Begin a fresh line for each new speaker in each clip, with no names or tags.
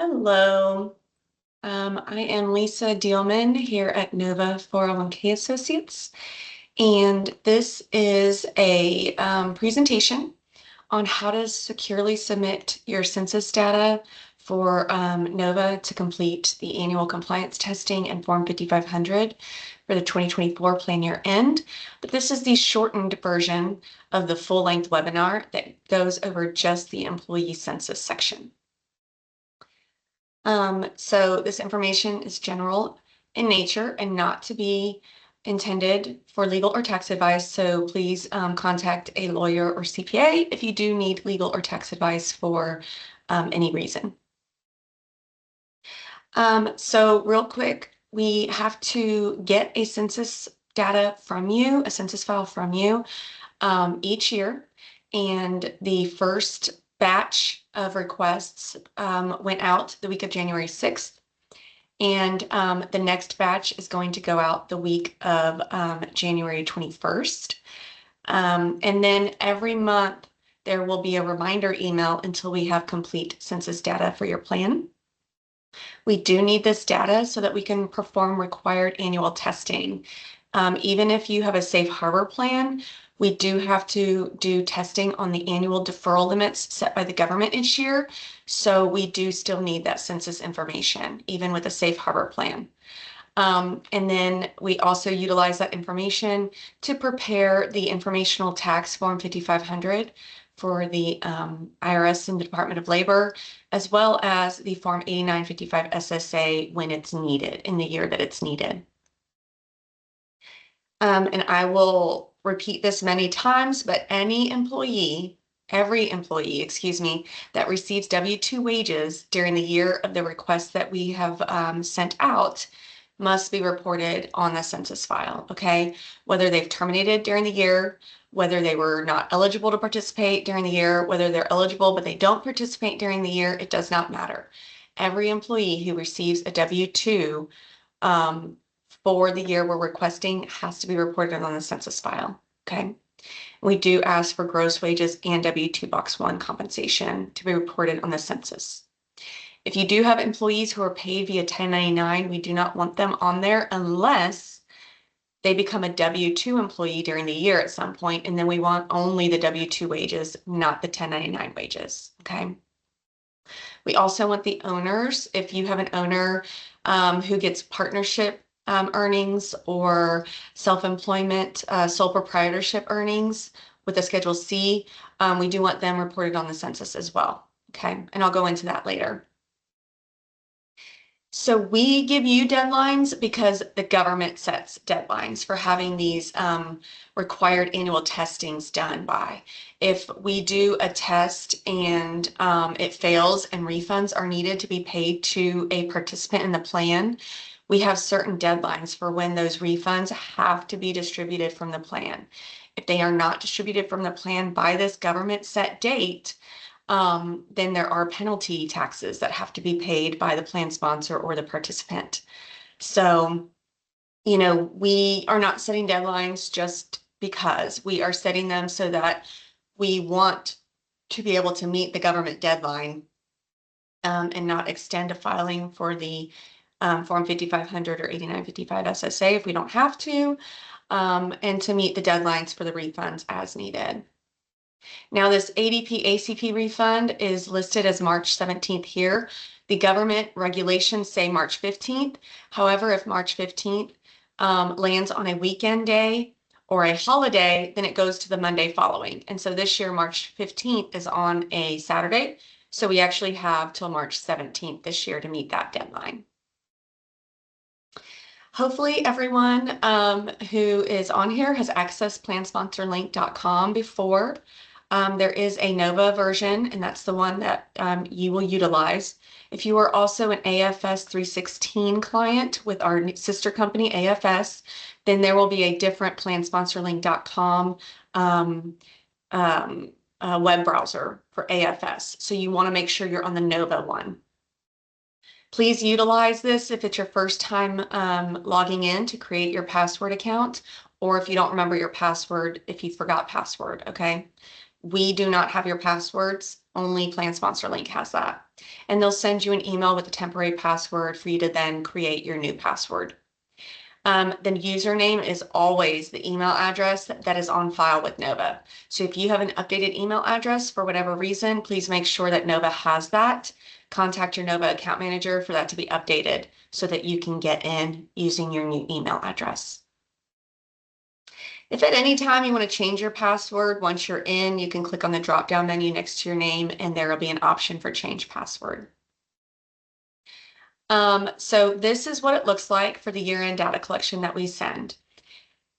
Hello, I am Lisa Dealman here at Nova 401k Associates, and this is a presentation on how to securely submit your census data for Nova to complete the annual compliance testing and Form 5500 for the 2024 plan year end. But this is the shortened version of the full-length webinar that goes over just the employee census section. So this information is general in nature and not to be intended for legal or tax advice. So please contact a lawyer or CPA if you do need legal or tax advice for any reason. So real quick, we have to get a census data from you, a census file from you each year. And the first batch of requests went out the week of January 6th. And the next batch is going to go out the week of January 21st. And then every month there will be a reminder email until we have complete census data for your plan. We do need this data so that we can perform required annual testing. Even if you have a safe harbor plan, we do have to do testing on the annual deferral limits set by the government each year. So we do still need that census information, even with a safe harbor plan. And then we also utilize that information to prepare the informational tax form 5500 for the IRS and the Department of Labor, as well as the form 8955 SSA when it's needed, in the year that it's needed. And I will repeat this many times, but every employee, excuse me, that receives W-2 wages during the year of the request that we have sent out must be reported on the census file, okay? Whether they've terminated during the year, whether they were not eligible to participate during the year, whether they're eligible but they don't participate during the year, it does not matter. Every employee who receives a W-2 for the year we're requesting has to be reported on the census file, okay? We do ask for gross wages and W-2 Box 1 compensation to be reported on the census. If you do have employees who are paid via 1099, we do not want them on there unless they become a W-2 employee during the year at some point, and then we want only the W-2 wages, not the 1099 wages, okay? We also want the owners. If you have an owner who gets partnership earnings or self-employment, sole proprietorship earnings with a Schedule C, we do want them reported on the census as well, okay? And I'll go into that later. So we give you deadlines because the government sets deadlines for having these required annual testings done by. If we do a test and it fails and refunds are needed to be paid to a participant in the plan, we have certain deadlines for when those refunds have to be distributed from the plan. If they are not distributed from the plan by this government set date, then there are penalty taxes that have to be paid by the plan sponsor or the participant. So, you know, we are not setting deadlines just because. We are setting them so that we want to be able to meet the government deadline and not extend a filing for the Form 5500 or 8955 SSA if we don't have to, and to meet the deadlines for the refunds as needed. Now, this ADP ACP refund is listed as March 17th here. The government regulations say March 15th. However, if March 15th lands on a weekend day or a holiday, then it goes to the Monday following. And so this year, March 15th is on a Saturday. So we actually have till March 17th this year to meet that deadline. Hopefully everyone who is on here has accessed plansponsorlink.com before. There is a Nova version, and that's the one that you will utilize. If you are also an AFS 316 client with our sister company, AFS, then there will be a different plansponsorlink.com web browser for AFS. So you want to make sure you're on the Nova one. Please utilize this if it's your first time logging in to create your password account, or if you don't remember your password, if you forgot password, okay? We do not have your passwords. Only Plan Sponsor Link has that. And they'll send you an email with a temporary password for you to then create your new password. The username is always the email address that is on file with Nova. So if you have an updated email address for whatever reason, please make sure that Nova has that. Contact your Nova account manager for that to be updated so that you can get in using your new email address. If at any time you want to change your password, once you're in, you can click on the drop-down menu next to your name and there will be an option for change password. So this is what it looks like for the year-end data collection that we send.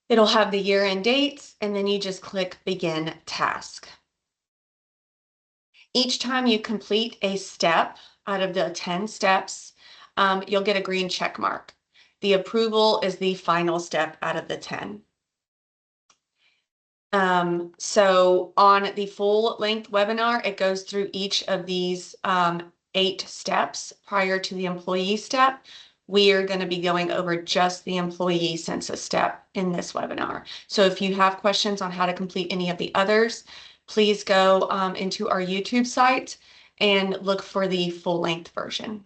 It'll have the year-end dates, and then you just click Begin Task. Each time you complete a step out of the 10 steps, you'll get a green check mark. The approval is the final step out of the 10. So on the full-length webinar, it goes through each of these 8 steps prior to the employee step. We are going to be going over just the employee census step in this webinar. So if you have questions on how to complete any of the others, please go into our YouTube site and look for the full-length version.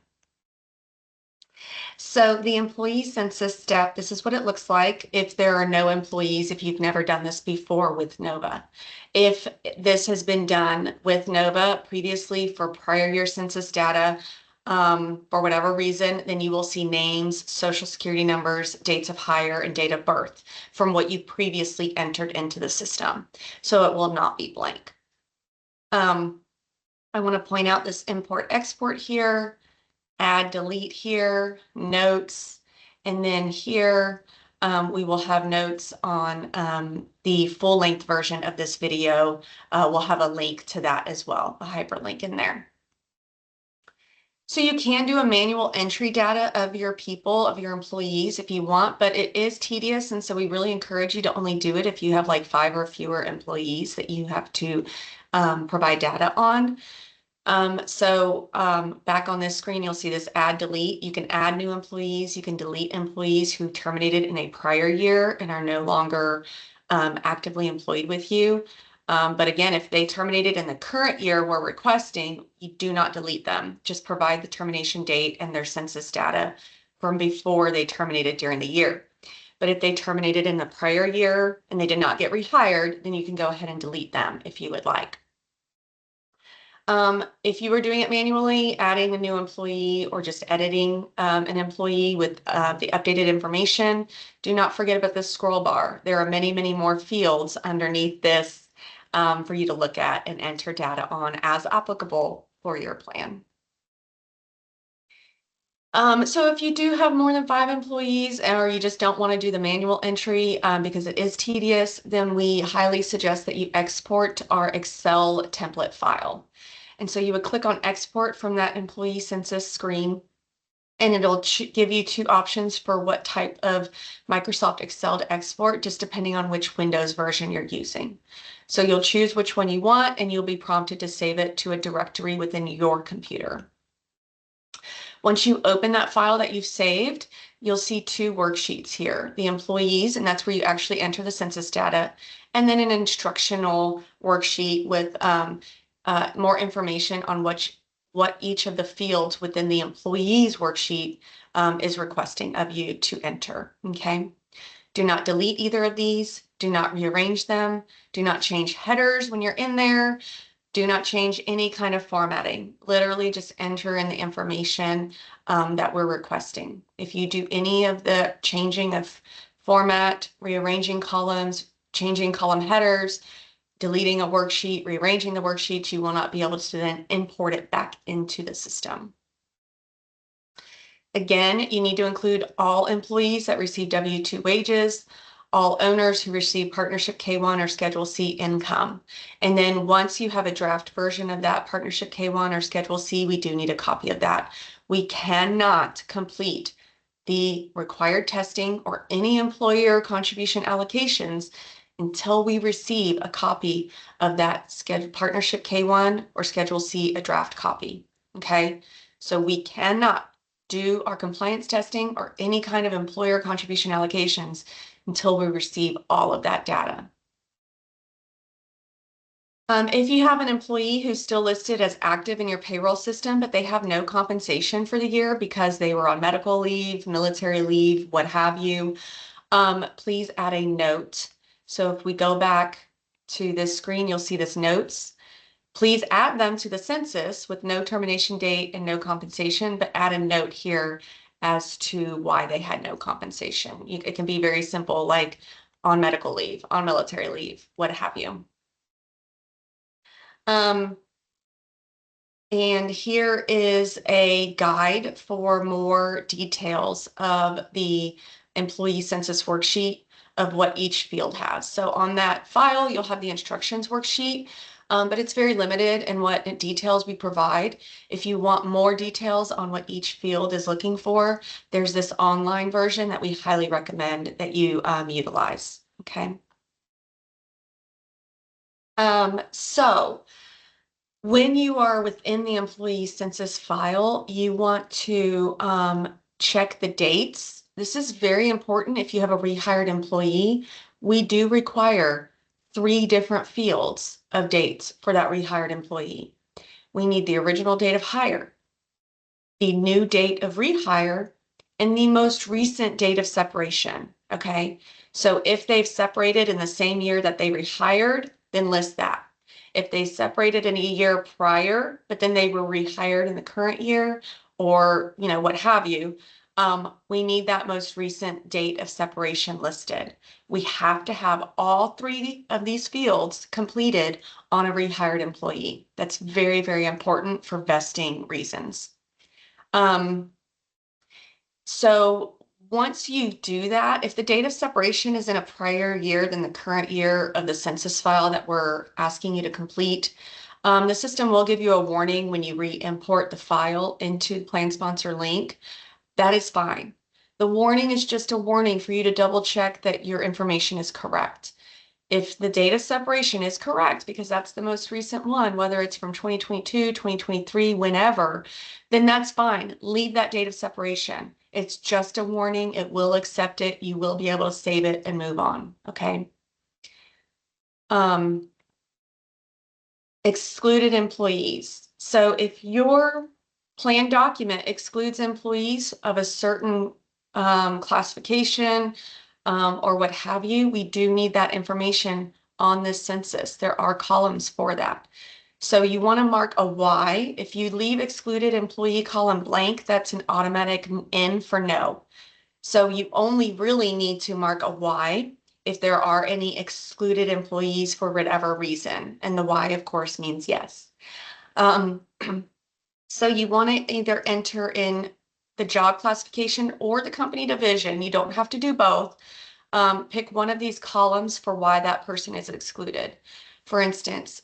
So the employee census step, this is what it looks like if there are no employees, if you've never done this before with Nova. If this has been done with Nova previously for prior year census data, for whatever reason, then you will see names, social security numbers, dates of hire, and date of birth from what you previously entered into the system. So it will not be blank. I want to point out this import export here, add delete here, notes, and then here we will have notes on the full-length version of this video. We'll have a link to that as well, a hyperlink in there. So you can do a manual entry data of your people, of your employees if you want, but it is tedious. And so we really encourage you to only do it if you have like 5 or fewer employees that you have to provide data on. Back on this screen, you'll see this add delete. You can add new employees. You can delete employees who terminated in a prior year and are no longer actively employed with you. But again, if they terminated in the current year we're requesting, you do not delete them. Just provide the termination date and their census data from before they terminated during the year. But if they terminated in the prior year and they did not get rehired, then you can go ahead and delete them if you would like. If you were doing it manually, adding a new employee or just editing an employee with the updated information, do not forget about the scroll bar. There are many, many more fields underneath this for you to look at and enter data on as applicable for your plan. So if you do have more than 5 employees or you just don't want to do the manual entry because it is tedious, then we highly suggest that you export our Excel template file. And so you would click on export from that employee census screen, and it'll give you 2 options for what type of Microsoft Excel to export, just depending on which Windows version you're using. So you'll choose which one you want, and you'll be prompted to save it to a directory within your computer. Once you open that file that you've saved, you'll see 2 worksheets here, the employees, and that's where you actually enter the census data, and then an instructional worksheet with more information on what each of the fields within the employees worksheet is requesting of you to enter, okay? Do not delete either of these. Do not rearrange them. Do not change headers when you're in there. Do not change any kind of formatting. Literally just enter in the information that we're requesting. If you do any of the changing of format, rearranging columns, changing column headers, deleting a worksheet, rearranging the worksheets, you will not be able to then import it back into the system. Again, you need to include all employees that receive W-2 wages, all owners who receive Partnership K-1 or Schedule C income. And then once you have a draft version of that Partnership K-1 or Schedule C, we do need a copy of that. We cannot complete the required testing or any employer contribution allocations until we receive a copy of that Partnership K-1 or Schedule C, a draft copy, okay? So we cannot do our compliance testing or any kind of employer contribution allocations until we receive all of that data. If you have an employee who's still listed as active in your payroll system, but they have no compensation for the year because they were on medical leave, military leave, what have you, please add a note. So if we go back to this screen, you'll see this notes. Please add them to the census with no termination date and no compensation, but add a note here as to why they had no compensation. It can be very simple, like on medical leave, on military leave, what have you. Um, And here is a guide for more details of the employee census worksheet of what each field has. So on that file, you'll have the instructions worksheet, but it's very limited in what details we provide. If you want more details on what each field is looking for, there's this online version that we highly recommend that you utilize, okay? So when you are within the employee census file, you want to check the dates. This is very important if you have a rehired employee. We do require 3 different fields of dates for that rehired employee. We need the original date of hire, the new date of rehire, and the most recent date of separation. Okay, so if they've separated in the same year that they rehired, then list that. If they separated in a year prior, but then they were rehired in the current year, or what have you, we need that most recent date of separation listed. We have to have all 3 of these fields completed on a rehired employee. That's very, very important for vesting reasons. Um, so once you do that, if the date of separation is in a prior year than the current year of the census file that we're asking you to complete, the system will give you a warning when you re-import the file into the plan sponsor link. That is fine. The warning is just a warning for you to double check that your information is correct. If the date of separation is correct, because that's the most recent one, whether it's from 2022, 2023, whenever, then that's fine. Leave that date of separation. It's just a warning. It will accept it. You will be able to save it and move on. Okay. Excluded employees. So if your plan document excludes employees of a certain classification or what have you, we do need that information on this census. There are columns for that. So you want to mark a Y. If you leave excluded employee column blank, that's an automatic N for no. So you only really need to mark a Y if there are any excluded employees for whatever reason. And the Y, of course, means yes. So you want to either enter in the job classification or the company division. You don't have to do both. Pick one of these columns for why that person is excluded. For instance,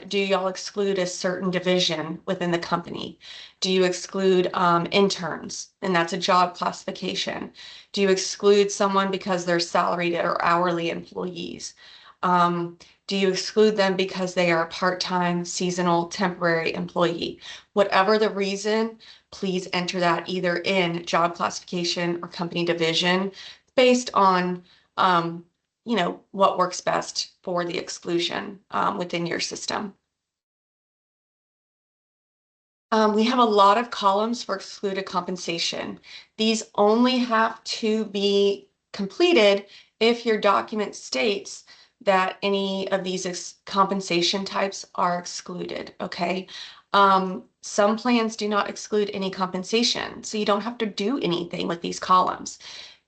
do y'all exclude a certain division within the company? Do you exclude interns? And that's a job classification. Do you exclude someone because they're salaried or hourly employees? Do you exclude them because they are a part-time, seasonal, temporary employee? Whatever the reason, please enter that either in job classification or company division based on what works best for the exclusion within your system. We have a lot of columns for excluded compensation. These only have to be completed if your document states that any of these compensation types are excluded, okay? Some plans do not exclude any compensation, so you don't have to do anything with these columns.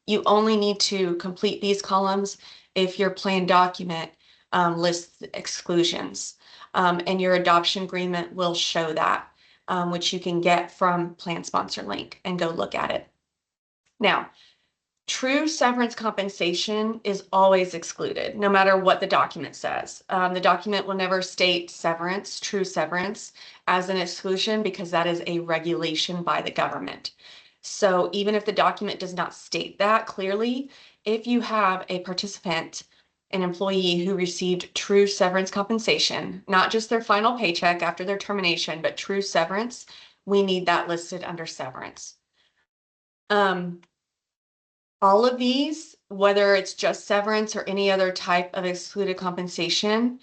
You only need to complete these columns if your plan document lists exclusions. And your adoption agreement will show that, which you can get from Plan Sponsor link and go look at it. Now, true severance compensation is always excluded, no matter what the document says. The document will never state severance, true severance, as an exclusion because that is a regulation by the government. So even if the document does not state that clearly, if you have a participant, an employee who received true severance compensation, not just their final paycheck after their termination, but true severance, we need that listed under severance. All of these, whether it's just severance or any other type of excluded compensation,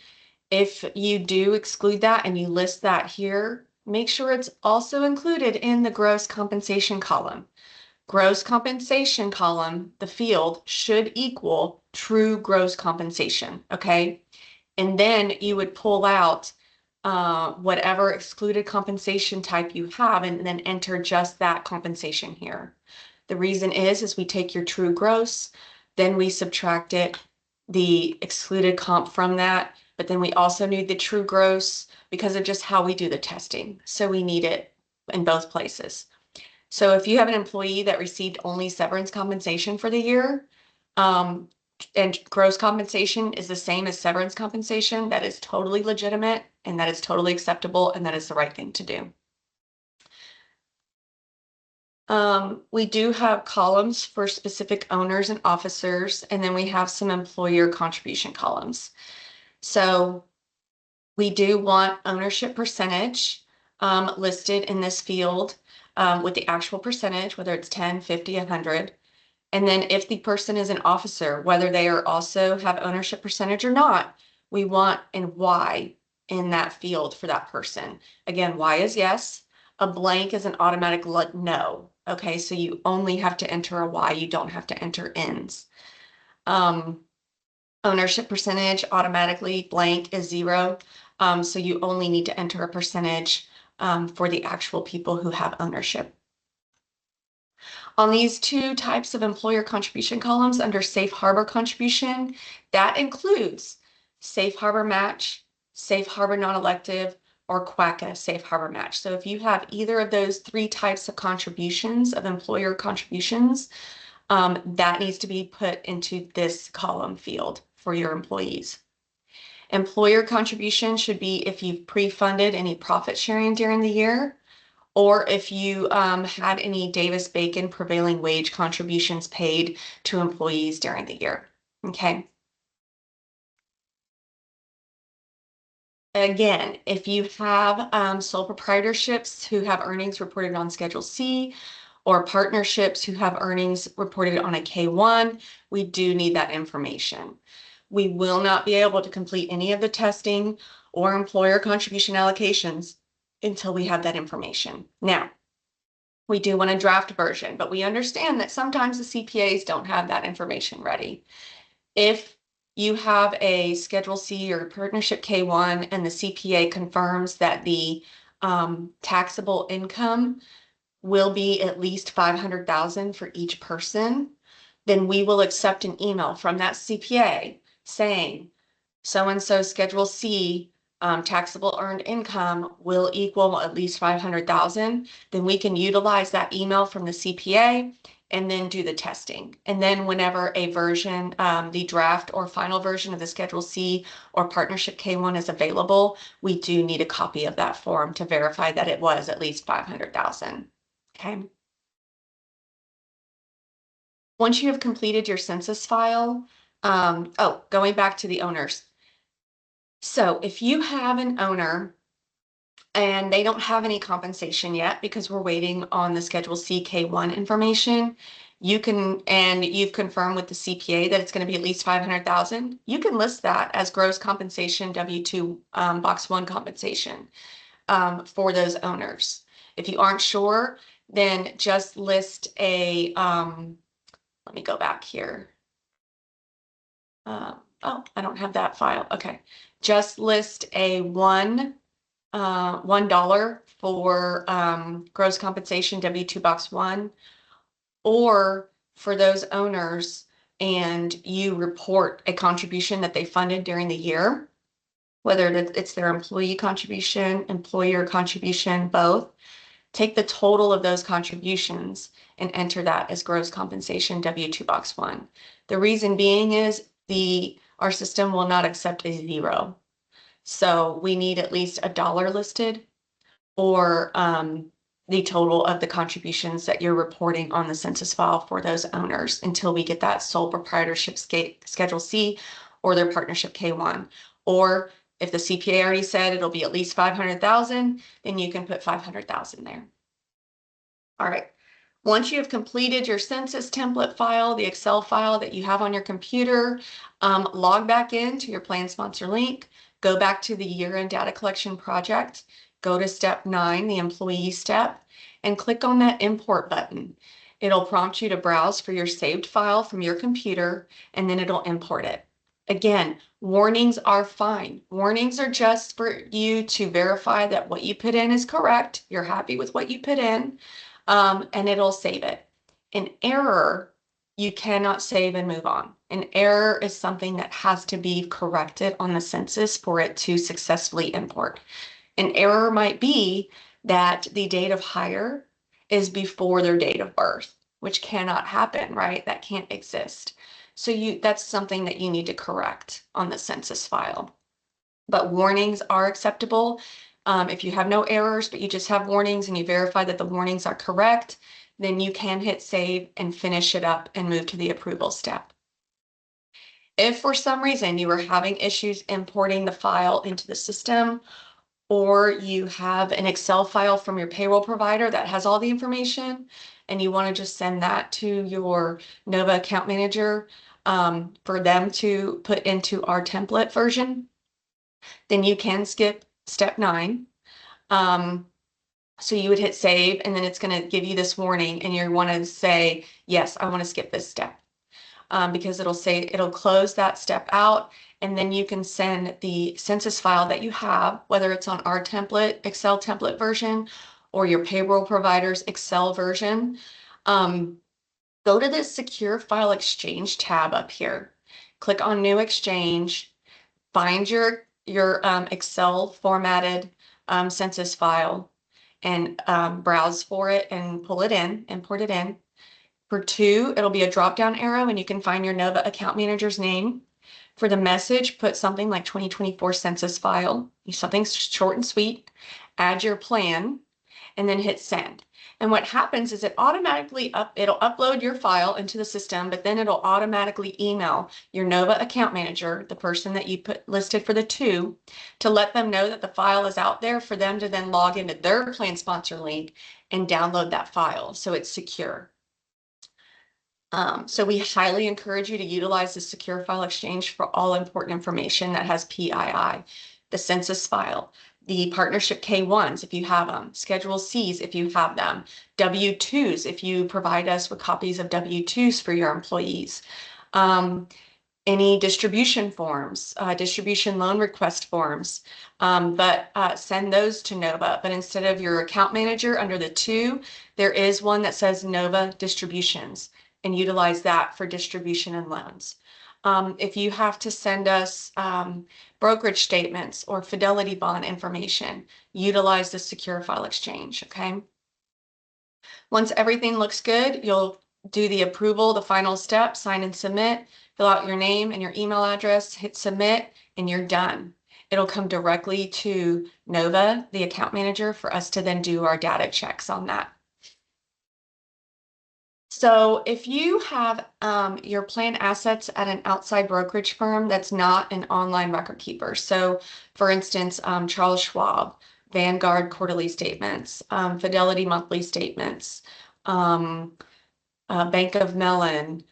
If you do exclude that and you list that here, make sure it's also included in the gross compensation column. Gross compensation column, the field should equal true gross compensation, okay? And then you would pull out whatever excluded compensation type you have and then enter just that compensation here. The reason is we take your true gross, then we subtract the excluded comp from that, but then we also need the true gross because of just how we do the testing. So we need it in both places. So if you have an employee that received only severance compensation for the year, and gross compensation is the same as severance compensation, that is totally legitimate and that is totally acceptable and that is the right thing to do. We do have columns for specific owners and officers, and then we have some employer contribution columns. So we do want ownership percentage listed in this field with the actual percentage, whether it's 10, 50, 100. And then if the person is an officer, whether they are also have ownership percentage or not, we want and why in that field for that person. Again, why is yes. A blank is an automatic no. Okay, so you only have to enter a why, you don't have to enter ins. Ownership percentage automatically blank is 0. So you only need to enter a percentage for the actual people who have ownership. On these two types of employer contribution columns under safe harbor contribution, that includes safe harbor match, safe harbor non-elective, or QACA safe harbor match. So if you have either of those 3 types of contributions of employer contributions, that needs to be put into this column field for your employees. Employer contribution should be if you've pre-funded any profit sharing during the year, or if you had any Davis-Bacon prevailing wage contributions paid to employees during the year. Okay. Again, if you have sole proprietorships who have earnings reported on Schedule C, or partnerships who have earnings reported on a K-1, we do need that information. We will not be able to complete any of the testing or employer contribution allocations until we have that information. Now, we do want a draft version, but we understand that sometimes the CPAs don't have that information ready. If you have a Schedule C or partnership K-1 and the CPA confirms that the taxable income will be at least 500,000 for each person, then we will accept an email from that CPA saying so-and-so Schedule C taxable earned income will equal at least 500,000. Then we can utilize that email from the CPA and then do the testing. And then whenever a version, the draft or final version of the Schedule C or Partnership K-1 is available, we do need a copy of that form to verify that it was at least 500,000. Okay. Once you have completed your census file, going back to the owners. So if you have an owner and they don't have any compensation yet because we're waiting on the Schedule C K-1 information, you can, and you've confirmed with the CPA that it's going to be at least 500,000, you can list that as gross compensation W-2 box 1 compensation for those owners. If you aren't sure, then just list a, let me go back here. Oh, I don't have that file. Okay. Just list a $1 for gross compensation W-2 box 1, or for those owners and you report a contribution that they funded during the year, whether it's their employee contribution, employer contribution, both. Take the total of those contributions and enter that as gross compensation W-2 box 1. The reason being is our system will not accept a 0. So we need at least $1 listed, or the total of the contributions that you're reporting on the census file for those owners until we get that sole proprietorship Schedule C or their partnership K-1. Or if the CPA already said it'll be at least 500,000, then you can put 500,000 there. All right. Once you have completed your census template file, the Excel file that you have on your computer, log back into your plan sponsor link, go back to the year-end data collection project, go to step 9, the employee step, and click on that import button. It'll prompt you to browse for your saved file from your computer, and then it'll import it. Again, warnings are fine. Warnings are just for you to verify that what you put in is correct. You're happy with what you put in, and it'll save it. An error, you cannot save and move on. An error is something that has to be corrected on the census for it to successfully import. An error might be that the date of hire is before their date of birth, which cannot happen, right? That can't exist. So that's something that you need to correct on the census file. But warnings are acceptable. If you have no errors, but you just have warnings and you verify that the warnings are correct, then you can hit save and finish it up and move to the approval step. If for some reason you are having issues importing the file into the system, or you have an Excel file from your payroll provider that has all the information, and you want to just send that to your Nova account manager for them to put into our template version, then you can skip step 9. So you would hit save, and then it's going to give you this warning, and you want to say, yes, I want to skip this step. Because it'll close that step out, and then you can send the census file that you have, whether it's on our template, Excel template version, or your payroll provider's Excel version. Go to this Secure File Exchange tab up here. Click on New Exchange, find your Excel formatted census file, and browse for it and pull it in, import it in. For 2, it'll be a drop-down arrow, and you can find your Nova account manager's name. For the message, put something like 2024 census file, something short and sweet, add your plan, and then hit send. And what happens is it'll upload your file into the system, but then it'll automatically email your Nova account manager, the person that you listed for the 2, to let them know that the file is out there for them to then log into their plan sponsor link and download that file so it's secure. So we highly encourage you to utilize the Secure File Exchange for all important information that has PII, the census file, the partnership K-1s if you have them, Schedule Cs if you have them, W-2s if you provide us with copies of W-2s for your employees, any distribution forms, distribution loan request forms, but send those to Nova. But instead of your account manager under the 2, there is one that says Nova Distributions, and utilize that for distribution and loans. If you have to send us brokerage statements or fidelity bond information, utilize the Secure File Exchange, okay? Once everything looks good, you'll do the approval, the final step, sign and submit, fill out your name and your email address, hit submit, and you're done. It'll come directly to Nova, the account manager, for us to then do our data checks on that. So if you have your plan assets at an outside brokerage firm that's not an online record keeper, so for instance, Charles Schwab, Vanguard quarterly statements, Fidelity monthly statements, Bank of Mellon,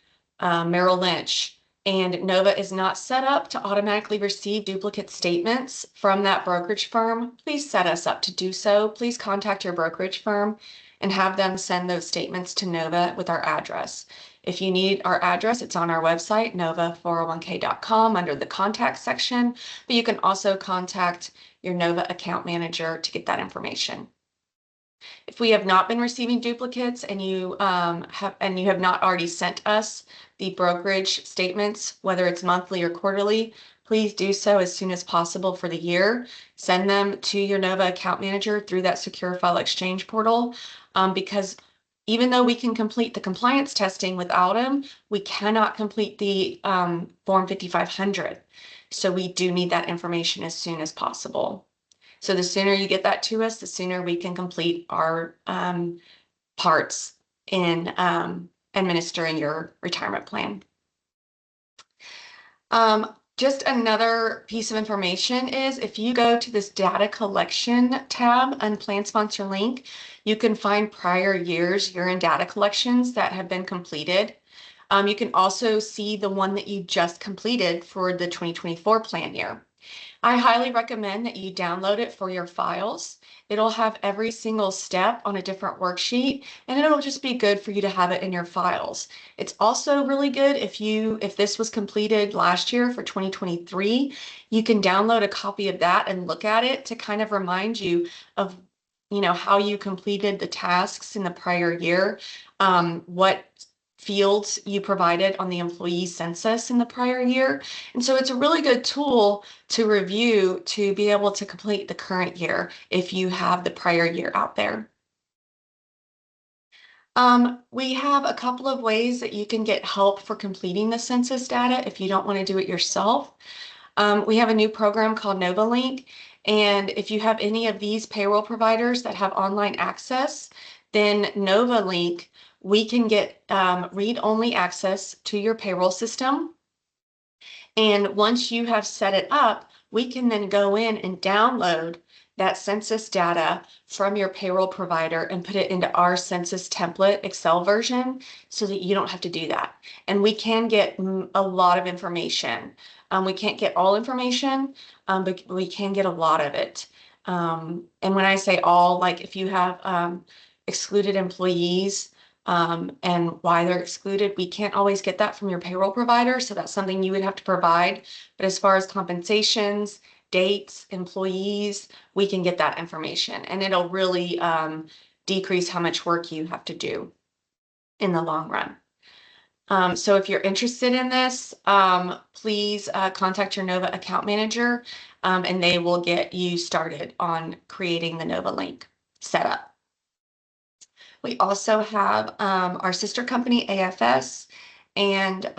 Merrill Lynch, and Nova is not set up to automatically receive duplicate statements from that brokerage firm, please set us up to do so. Please contact your brokerage firm and have them send those statements to Nova with our address. If you need our address, it's on our website, nova401k.com, under the contact section, but you can also contact your Nova account manager to get that information. If we have not been receiving duplicates and you have not already sent us the brokerage statements, whether it's monthly or quarterly, please do so as soon as possible for the year. Send them to your Nova account manager through that Secure File Exchange portal, because even though we can complete the compliance testing without them, we cannot complete the Form 5500. So we do need that information as soon as possible. So the sooner you get that to us, the sooner we can complete our parts in administering your retirement plan. Just another piece of information is if you go to this data collection tab on plan sponsor link, you can find prior years year-end data collections that have been completed. You can also see the one that you just completed for the 2024 plan year. I highly recommend that you download it for your files. It'll have every single step on a different worksheet, and it'll just be good for you to have it in your files. It's also really good if this was completed last year for 2023, you can download a copy of that and look at it to kind of remind you of, how you completed the tasks in the prior year, what fields you provided on the employee census in the prior year. And so it's a really good tool to review to be able to complete the current year if you have the prior year out there. We have a couple of ways that you can get help for completing the census data if you don't want to do it yourself. We have a new program called NovaLink, and if you have any of these payroll providers that have online access, then NovaLink, we can get read-only access to your payroll system. And once you have set it up, we can then go in and download that census data from your payroll provider and put it into our census template Excel version so that you don't have to do that. And we can get a lot of information. We can't get all information, but we can get a lot of it. And when I say all, like if you have excluded employees, and why they're excluded. We can't always get that from your payroll provider, so that's something you would have to provide. But as far as compensations, dates, employees, we can get that information, and it'll really decrease how much work you have to do in the long run. So if you're interested in this, please contact your Nova account manager, and they will get you started on creating the Nova link setup. We also have our sister company, AFS, and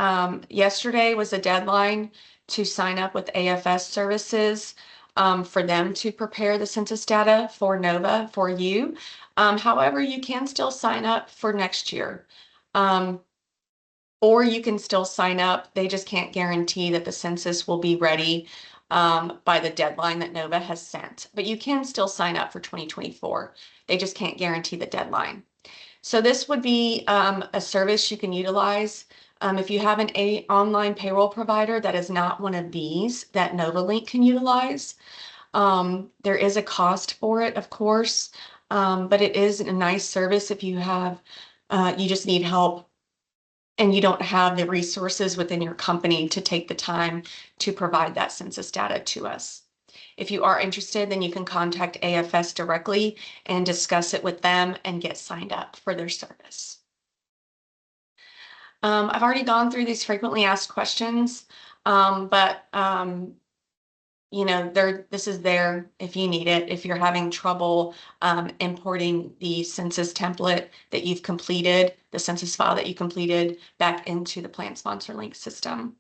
yesterday was a deadline to sign up with AFS services for them to prepare the census data for Nova for you. However, you can still sign up for next year. Or you can still sign up. They just can't guarantee that the census will be ready by the deadline that Nova has sent. But you can still sign up for 2024. They just can't guarantee the deadline. So this would be a service you can utilize if you have an online payroll provider that is not one of these that NovaLink can utilize. There is a cost for it, of course, but it is a nice service if you have, you just need help and you don't have the resources within your company to take the time to provide that census data to us. If you are interested, then you can contact AFS directly and discuss it with them and get signed up for their service. I've already gone through these frequently asked questions, but this is there if you need it. If you're having trouble importing the census template that you've completed, the census file that you completed back into the Plan Sponsor Link system.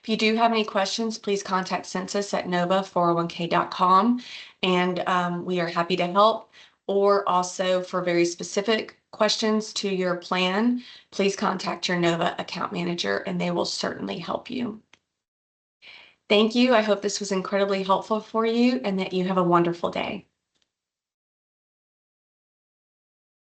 If you do have any questions, please contact Census at nova401k.com, and we are happy to help. Or also for very specific questions to your plan, please contact your Nova account manager and they will certainly help you. Thank you. I hope this was incredibly helpful for you and that you have a wonderful day.